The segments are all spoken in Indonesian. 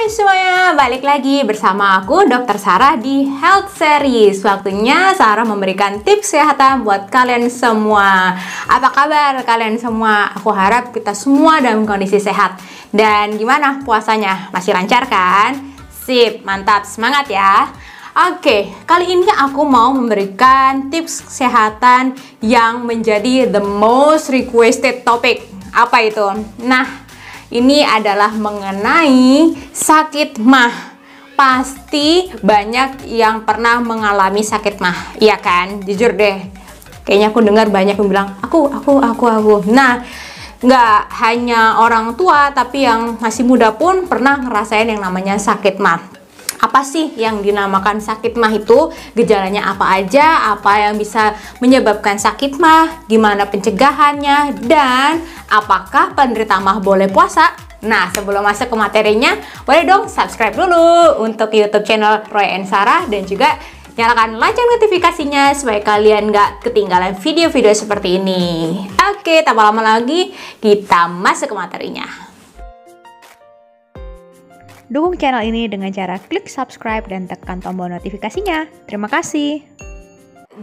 semuanya, balik lagi bersama aku Dr. Sarah di Health Series. Waktunya Sarah memberikan tips kesehatan buat kalian semua. Apa kabar kalian semua? Aku harap kita semua dalam kondisi sehat. Dan gimana puasanya? Masih lancar kan? Sip, mantap, semangat ya. Oke, kali ini aku mau memberikan tips kesehatan yang menjadi the most requested topic. Apa itu? Nah, ini adalah mengenai sakit mah. Pasti banyak yang pernah mengalami sakit mah, iya kan? Jujur deh, kayaknya aku dengar banyak yang bilang, aku. Nah, nggak hanya orang tua, tapi yang masih muda pun pernah ngerasain yang namanya sakit mah. Apa sih yang dinamakan sakit mah itu? Gejalanya apa aja? Apa yang bisa menyebabkan sakit mah? Gimana pencegahannya? Dan apakah penderita mah boleh puasa? Nah, sebelum masuk ke materinya, boleh dong subscribe dulu untuk YouTube channel Roy and Sarah, dan juga nyalakan lonceng notifikasinya supaya kalian nggak ketinggalan video-video seperti ini. Oke, tanpa lama lagi, kita masuk ke materinya. Dukung channel ini dengan cara klik subscribe dan tekan tombol notifikasinya. Terima kasih.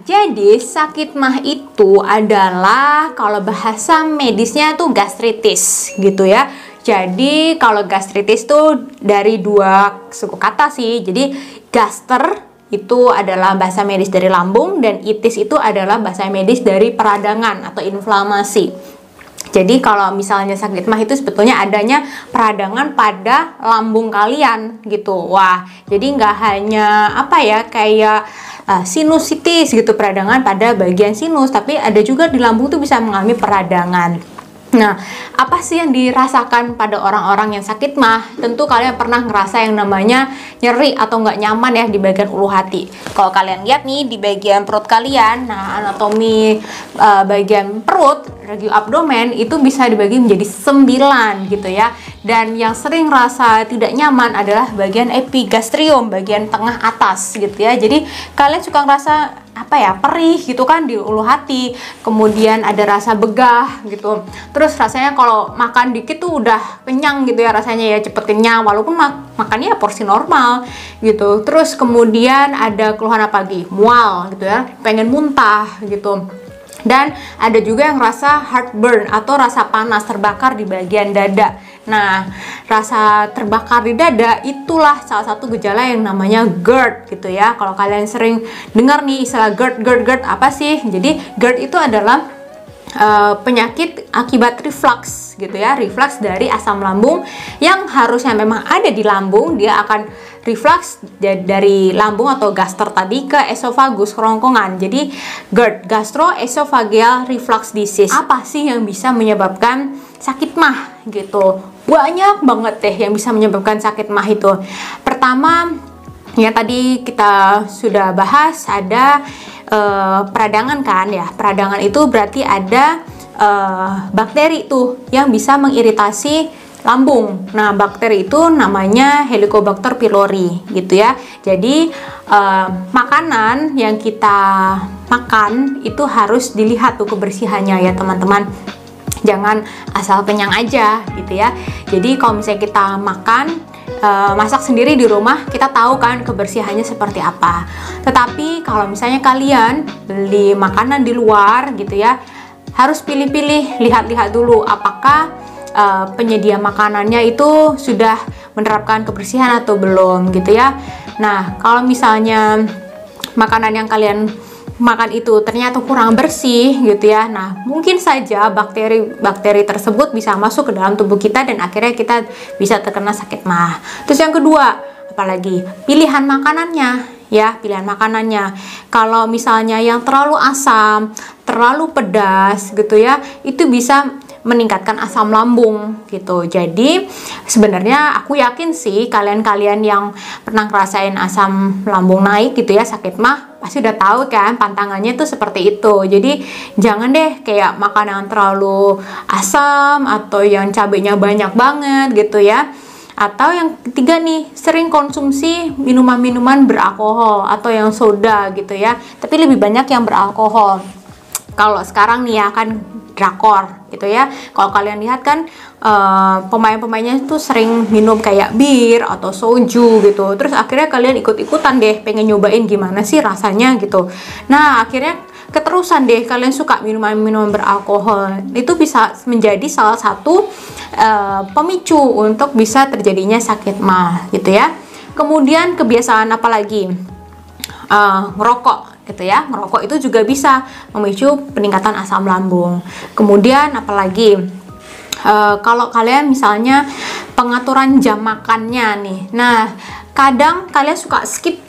Jadi sakit mah itu adalah, kalau bahasa medisnya tuh gastritis gitu ya. Jadi kalau gastritis tuh dari dua suku kata sih. Jadi gaster itu adalah bahasa medis dari lambung, dan itis itu adalah bahasa medis dari peradangan atau inflamasi. Jadi kalau misalnya sakit mah itu sebetulnya adanya peradangan pada lambung kalian gitu. Wah, jadi nggak hanya apa ya, kayak sinusitis gitu, peradangan pada bagian sinus, tapi ada juga di lambung tuh bisa mengalami peradangan. Nah, apa sih yang dirasakan pada orang-orang yang sakit mah? Tentu kalian pernah ngerasa yang namanya nyeri atau nggak nyaman ya di bagian ulu hati. Kalau kalian lihat nih di bagian perut kalian, nah anatomi bagian perut, ragi abdomen itu bisa dibagi menjadi 9 gitu ya. Dan yang sering rasa tidak nyaman adalah bagian epigastrium, bagian tengah atas gitu ya. Jadi kalian suka ngerasa apa ya, perih gitu kan di ulu hati, kemudian ada rasa begah gitu, terus rasanya kalau makan dikit tuh udah kenyang gitu ya, rasanya ya cepet kenyang walaupun makannya porsi normal gitu. Terus kemudian ada keluhan apa lagi, mual gitu ya, pengen muntah gitu. Dan ada juga yang rasa heartburn atau rasa panas terbakar di bagian dada. Nah, rasa terbakar di dada itulah salah satu gejala yang namanya GERD gitu ya. Kalau kalian sering dengar nih istilah GERD, apa sih? Jadi GERD itu adalah penyakit akibat reflux gitu ya, reflux dari asam lambung yang harusnya memang ada di lambung, dia akan reflux dari lambung atau gaster tadi ke esofagus, kerongkongan. Jadi GERD, gastroesophageal reflux disease. Apa sih yang bisa menyebabkan sakit mah gitu? Banyak banget deh yang bisa menyebabkan sakit mah itu. Pertama, ya tadi kita sudah bahas ada peradangan kan ya. Peradangan itu berarti ada bakteri tuh yang bisa mengiritasi lambung. Nah, bakteri itu namanya Helicobacter pylori gitu ya. Jadi makanan yang kita makan itu harus dilihat tuh kebersihannya ya teman-teman. Jangan asal kenyang aja gitu ya. Jadi kalau misalnya kita makan masak sendiri di rumah, kita tahu kan kebersihannya seperti apa. Tetapi kalau misalnya kalian beli makanan di luar gitu ya, harus pilih-pilih, lihat-lihat dulu apakah penyedia makanannya itu sudah menerapkan kebersihan atau belum gitu ya. Nah, kalau misalnya makanan yang kalian makan itu ternyata kurang bersih gitu ya, nah mungkin saja bakteri tersebut bisa masuk ke dalam tubuh kita dan akhirnya kita bisa terkena sakit mah. Terus yang kedua, apalagi pilihan makanannya ya, pilihan makanannya. Kalau misalnya yang terlalu asam, terlalu pedas gitu ya, itu bisa meningkatkan asam lambung gitu. Jadi sebenarnya aku yakin sih kalian-kalian yang pernah ngerasain asam lambung naik gitu ya, sakit mah, pasti udah tahu kan pantangannya tuh seperti itu. Jadi jangan deh kayak makan yang terlalu asam atau yang cabenya banyak banget gitu ya. Atau yang ketiga nih, sering konsumsi minuman-minuman beralkohol atau yang soda gitu ya, tapi lebih banyak yang beralkohol. kalau sekarang nih ya kan drakor gitu ya. Kalau kalian lihat kan pemain-pemainnya tuh sering minum kayak bir atau soju gitu. Terus akhirnya kalian ikut-ikutan deh pengen nyobain gimana sih rasanya gitu. Nah, akhirnya keterusan deh kalian suka minuman-minuman beralkohol. Itu bisa menjadi salah satu pemicu untuk bisa terjadinya sakit MAH gitu ya. Kemudian kebiasaan apa lagi? Ngerokok gitu ya. Ngerokok itu juga bisa memicu peningkatan asam lambung. Kemudian apalagi kalau kalian misalnya pengaturan jam makannya nih. Nah, kadang kalian suka skip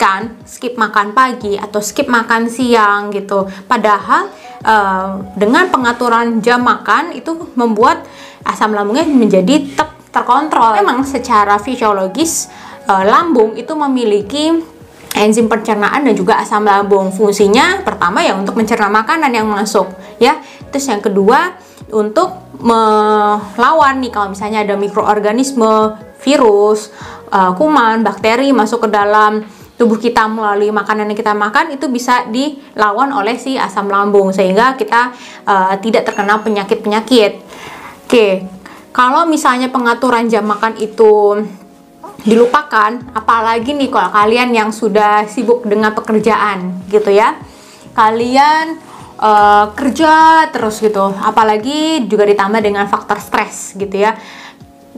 makan pagi atau skip makan siang gitu. Padahal dengan pengaturan jam makan itu membuat asam lambungnya menjadi terkontrol. Memang secara fisiologis lambung itu memiliki enzim pencernaan dan juga asam lambung. Fungsinya pertama ya untuk mencerna makanan yang masuk ya. Terus yang kedua untuk melawan nih kalau misalnya ada mikroorganisme, virus, kuman, bakteri masuk ke dalam tubuh kita melalui makanan yang kita makan, itu bisa dilawan oleh si asam lambung sehingga kita tidak terkena penyakit-penyakit. Oke, kalau misalnya pengaturan jam makan itu dilupakan, apalagi nih kalau kalian yang sudah sibuk dengan pekerjaan gitu ya, kalian kerja terus gitu, apalagi juga ditambah dengan faktor stres gitu ya.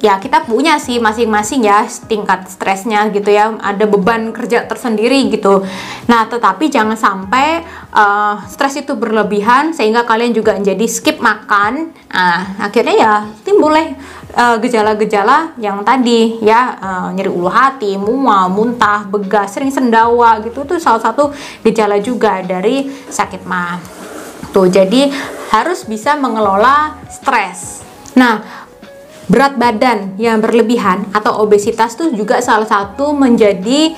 Ya kita punya sih masing-masing ya tingkat stresnya gitu ya, ada beban kerja tersendiri gitu. Nah tetapi jangan sampai stres itu berlebihan sehingga kalian juga jadi skip makan. Nah akhirnya ya timbul gejala-gejala yang tadi ya, nyeri ulu hati, mual, muntah, begas, sering sendawa gitu, tuh salah satu gejala juga dari sakit MAH. Tuh jadi harus bisa mengelola stres. Nah berat badan yang berlebihan atau obesitas itu juga salah satu menjadi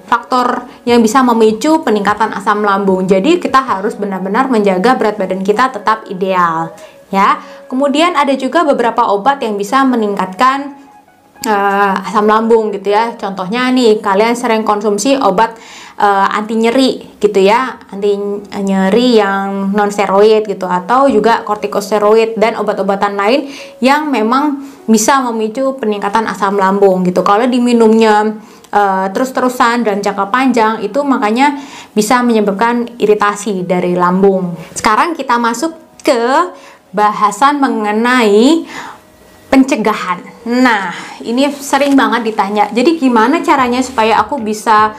faktor yang bisa memicu peningkatan asam lambung. Jadi kita harus benar-benar menjaga berat badan kita tetap ideal ya. Kemudian ada juga beberapa obat yang bisa meningkatkan asam lambung gitu ya. Contohnya nih kalian sering konsumsi obat anti nyeri gitu ya, anti nyeri yang non steroid gitu, atau juga kortikosteroid dan obat-obatan lain yang memang bisa memicu peningkatan asam lambung gitu. Kalau diminumnya terus-terusan dan jangka panjang itu makanya bisa menyebabkan iritasi dari lambung. Sekarang kita masuk ke bahasan mengenai pencegahan. Nah, ini sering banget ditanya. Jadi gimana caranya supaya aku bisa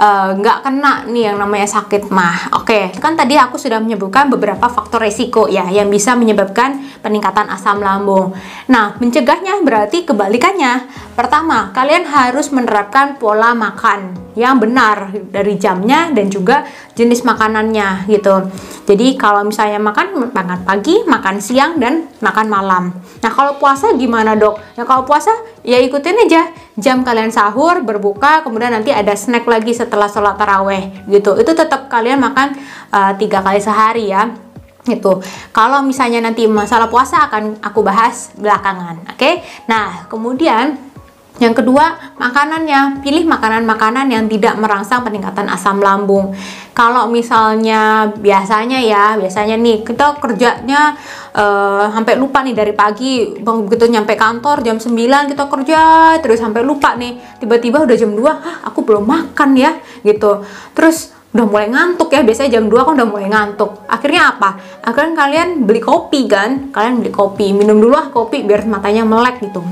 nggak kena nih yang namanya sakit MAH? Oke, kan tadi aku sudah menyebutkan beberapa faktor resiko ya yang bisa menyebabkan peningkatan asam lambung. Nah, mencegahnya berarti kebalikannya. Pertama, kalian harus menerapkan pola makan yang benar dari jamnya dan juga jenis makanannya gitu. Jadi kalau misalnya makan pagi, makan siang, dan makan malam. Nah kalau puasa gimana dok? Ya kalau puasa ya ikutin aja jam kalian sahur, berbuka, kemudian nanti ada snack lagi setelah sholat taraweh gitu. Itu tetap kalian makan 3 kali sehari ya. Gitu. Kalau misalnya nanti masalah puasa akan aku bahas belakangan. Oke? Nah kemudian yang kedua, makanannya. Pilih makanan-makanan yang tidak merangsang peningkatan asam lambung. Kalau misalnya biasanya nih kita kerjanya sampai lupa nih dari pagi, begitu nyampe kantor jam 9 kita kerja terus sampai lupa nih, tiba-tiba udah jam 2, aku belum makan ya gitu. Terus udah mulai ngantuk ya, biasanya jam 2 kan udah mulai ngantuk. Akhirnya apa? Akhirnya kalian beli kopi kan? Kalian beli kopi, minum dulu kopi biar matanya melek gitu.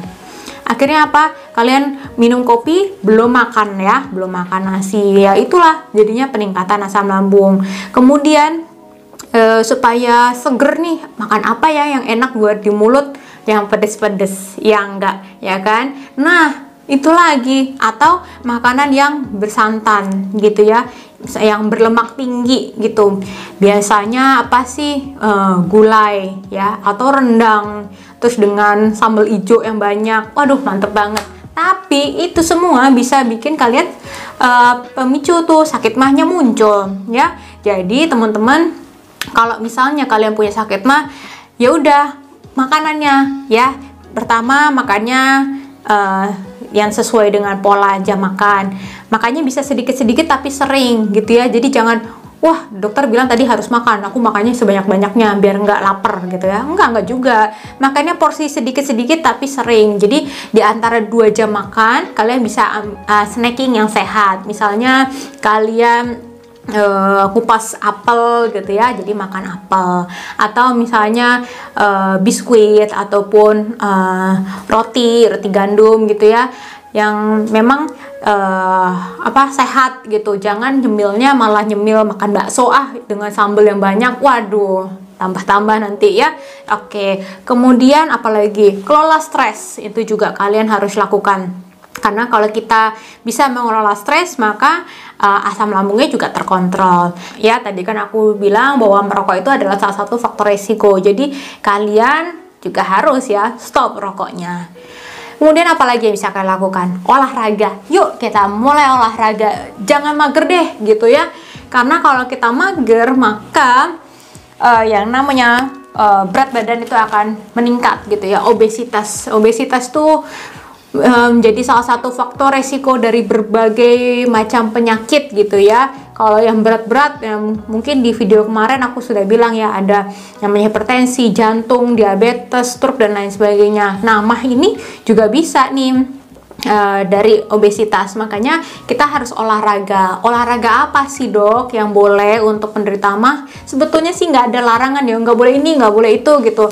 Akhirnya apa? Kalian minum kopi, belum makan ya, belum makan nasi. Ya itulah jadinya peningkatan asam lambung. Kemudian supaya seger nih, makan apa ya yang enak buat di mulut, yang pedes-pedes, yang enggak, ya kan? Nah, itu lagi. Atau makanan yang bersantan gitu ya, yang berlemak tinggi gitu. Biasanya apa sih? Gulai ya, atau rendang. Terus dengan sambal hijau yang banyak, waduh mantep banget. Tapi itu semua bisa bikin kalian pemicu tuh sakit MAH-nya muncul ya. Jadi teman-teman, kalau misalnya kalian punya sakit MAH, ya udah makanannya ya. Pertama makannya yang sesuai dengan pola jam makan. Makanya bisa sedikit-sedikit tapi sering gitu ya. Jadi jangan wah dokter bilang tadi harus makan, aku makannya sebanyak-banyaknya biar nggak lapar gitu ya. Enggak juga. Makannya porsi sedikit-sedikit tapi sering. Jadi di antara 2 jam makan, kalian bisa snacking yang sehat. Misalnya kalian kupas apel gitu ya, jadi makan apel, atau misalnya biskuit ataupun roti gandum gitu ya, yang memang sehat gitu. Jangan nyemilnya malah nyemil makan bakso dengan sambal yang banyak, waduh tambah-tambah nanti ya. Oke, kemudian apalagi kelola stres, itu juga kalian harus lakukan. Karena kalau kita bisa mengelola stres, maka asam lambungnya juga terkontrol. Ya, tadi kan aku bilang bahwa merokok itu adalah salah satu faktor resiko. Jadi kalian juga harus ya stop rokoknya. Kemudian apalagi yang bisa kalian lakukan? Olahraga. Yuk kita mulai olahraga. Jangan mager deh gitu ya. Karena kalau kita mager, maka yang namanya berat badan itu akan meningkat gitu ya. Obesitas tuh menjadi salah satu faktor resiko dari berbagai macam penyakit gitu ya. Kalau yang berat-berat, yang mungkin di video kemarin aku sudah bilang ya, ada namanya hipertensi, jantung, diabetes, stroke dan lain sebagainya. Nah, mah ini juga bisa nih dari obesitas. Makanya kita harus olahraga. Olahraga apa sih dok yang boleh untuk penderita mah? Sebetulnya sih nggak ada larangan ya, nggak boleh ini, nggak boleh itu gitu.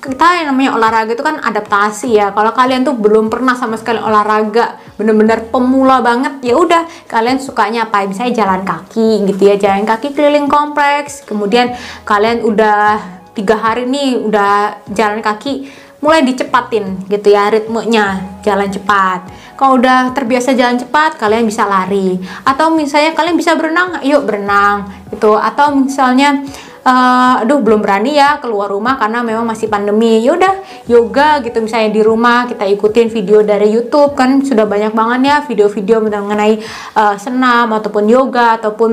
Kita yang namanya olahraga itu kan adaptasi ya. Kalau kalian tuh belum pernah sama sekali olahraga, bener-bener pemula banget, ya udah kalian sukanya apa? Misalnya jalan kaki gitu ya, jalan kaki keliling kompleks. Kemudian kalian udah 3 hari nih udah jalan kaki, mulai dicepatin gitu ya ritmenya, jalan cepat. Kalau udah terbiasa jalan cepat, kalian bisa lari. Atau misalnya kalian bisa berenang, yuk berenang gitu. Atau misalnya aduh belum berani ya keluar rumah karena memang masih pandemi, yaudah yoga gitu misalnya di rumah. Kita ikutin video dari YouTube, kan sudah banyak banget ya video-video mengenai senam ataupun yoga ataupun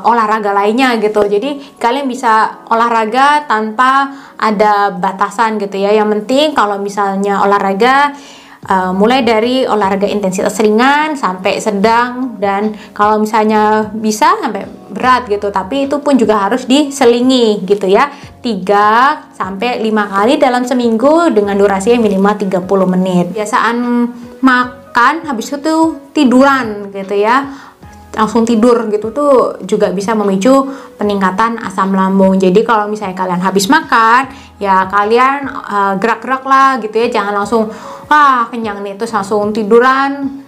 olahraga lainnya gitu. Jadi kalian bisa olahraga tanpa ada batasan gitu ya. Yang penting kalau misalnya olahraga mulai dari olahraga intensitas ringan sampai sedang, dan kalau misalnya bisa sampai berat gitu, tapi itu pun juga harus diselingi gitu ya, 3 sampai 5 kali dalam seminggu dengan durasi yang minimal 30 menit. Biasaan makan habis itu tiduran gitu ya, langsung tidur gitu tuh juga bisa memicu peningkatan asam lambung. Jadi kalau misalnya kalian habis makan, ya kalian gerak-gerak lah gitu ya, jangan langsung kenyang nih terus langsung tiduran,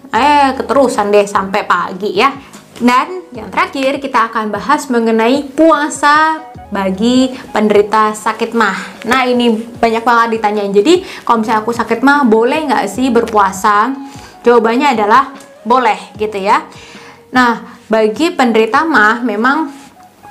keterusan deh sampai pagi ya. Dan yang terakhir kita akan bahas mengenai puasa bagi penderita sakit mah. Nah ini banyak banget ditanyain. Jadi kalau misalnya aku sakit mah boleh nggak sih berpuasa? Jawabannya adalah boleh gitu ya. Nah, bagi penderita mah memang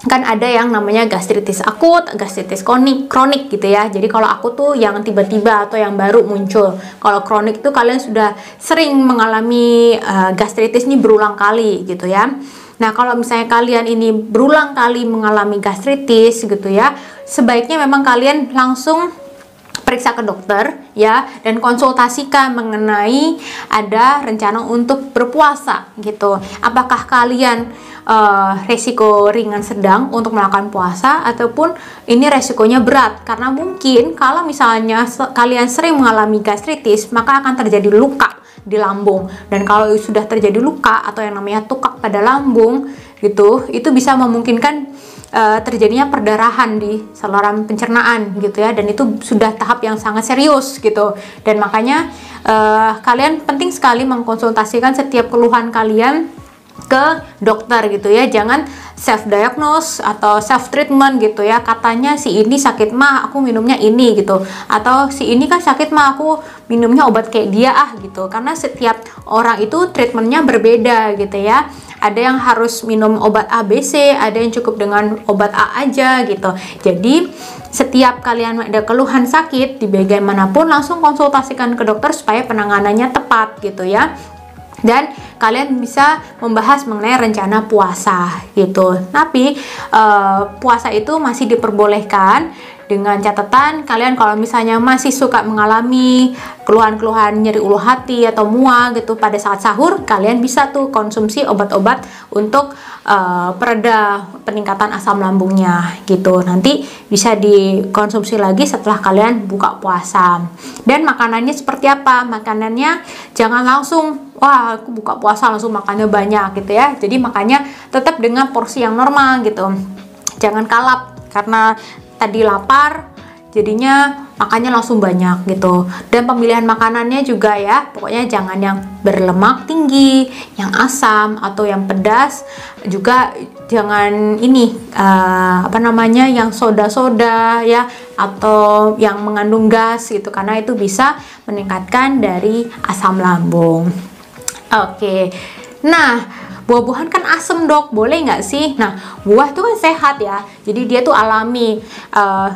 kan ada yang namanya gastritis akut, gastritis kronik gitu ya. Jadi kalau aku tuh yang tiba-tiba atau yang baru muncul. Kalau kronik tuh kalian sudah sering mengalami gastritis ini berulang kali gitu ya. Nah, kalau misalnya kalian ini berulang kali mengalami gastritis gitu ya, sebaiknya memang kalian langsung periksa ke dokter ya, dan konsultasikan mengenai ada rencana untuk berpuasa gitu. Apakah kalian resiko ringan sedang untuk melakukan puasa, ataupun ini resikonya berat? Karena mungkin kalau misalnya kalian sering mengalami gastritis, maka akan terjadi luka di lambung, dan kalau sudah terjadi luka atau yang namanya tukak pada lambung gitu, itu bisa memungkinkan terjadinya perdarahan di saluran pencernaan gitu ya, dan itu sudah tahap yang sangat serius gitu. Dan makanya kalian penting sekali mengkonsultasikan setiap keluhan kalian ke dokter gitu ya. Jangan self diagnose atau self treatment gitu ya, katanya si ini sakit mah aku minumnya ini gitu, atau si ini kan sakit mah aku minumnya obat kayak dia gitu. Karena setiap orang itu treatmentnya berbeda gitu ya. Ada yang harus minum obat ABC, ada yang cukup dengan obat A aja gitu. Jadi setiap kalian ada keluhan sakit di bagaimanapun, langsung konsultasikan ke dokter supaya penanganannya tepat gitu ya. Dan kalian bisa membahas mengenai rencana puasa gitu. Tapi puasa itu masih diperbolehkan dengan catatan kalian kalau misalnya masih suka mengalami keluhan-keluhan nyeri ulu hati atau mual gitu pada saat sahur, kalian bisa tuh konsumsi obat-obat untuk pereda peningkatan asam lambungnya gitu. Nanti bisa dikonsumsi lagi setelah kalian buka puasa. Dan makanannya seperti apa? Makanannya jangan langsung wah aku buka puasa langsung makannya banyak gitu ya. Jadi makanya tetap dengan porsi yang normal gitu. Jangan kalap karena tadi lapar jadinya makannya langsung banyak gitu. Dan pemilihan makanannya juga ya, pokoknya jangan yang berlemak tinggi, yang asam atau yang pedas. Juga jangan ini yang soda-soda ya, atau yang mengandung gas gitu, karena itu bisa meningkatkan dari asam lambung. Oke. Nah, buah-buahan kan asem dok, boleh nggak sih? Nah, buah itu kan sehat ya, jadi dia tuh alami,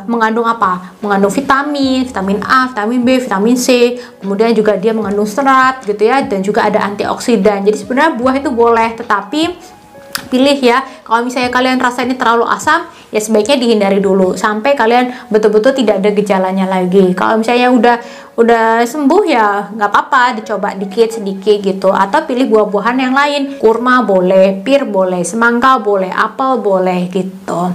mengandung apa? Mengandung vitamin A, vitamin B, vitamin C, kemudian juga dia mengandung serat gitu ya, dan juga ada antioksidan. Jadi sebenarnya buah itu boleh, tetapi pilih ya. Kalau misalnya kalian rasa ini terlalu asam, ya sebaiknya dihindari dulu sampai kalian betul-betul tidak ada gejalanya lagi. Kalau misalnya udah sembuh ya nggak apa-apa, dicoba dikit sedikit gitu. Atau pilih buah-buahan yang lain, kurma boleh, pir boleh, semangka boleh, apel boleh gitu.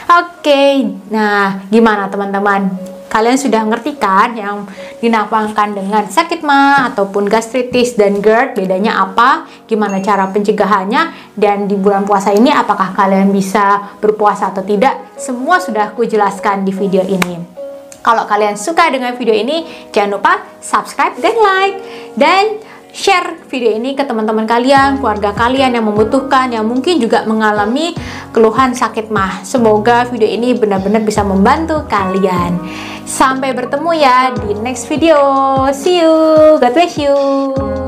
Oke, nah gimana teman-teman? Kalian sudah ngerti kan yang dinamakan dengan sakit mah ataupun gastritis dan GERD bedanya apa? Gimana cara pencegahannya? Dan di bulan puasa ini apakah kalian bisa berpuasa atau tidak? Semua sudah aku jelaskan di video ini. Kalau kalian suka dengan video ini, jangan lupa subscribe dan like. Dan share video ini ke teman-teman kalian, keluarga kalian yang membutuhkan, yang mungkin juga mengalami keluhan sakit mah. Semoga video ini benar-benar bisa membantu kalian. Sampai bertemu ya di next video. See you. God bless you.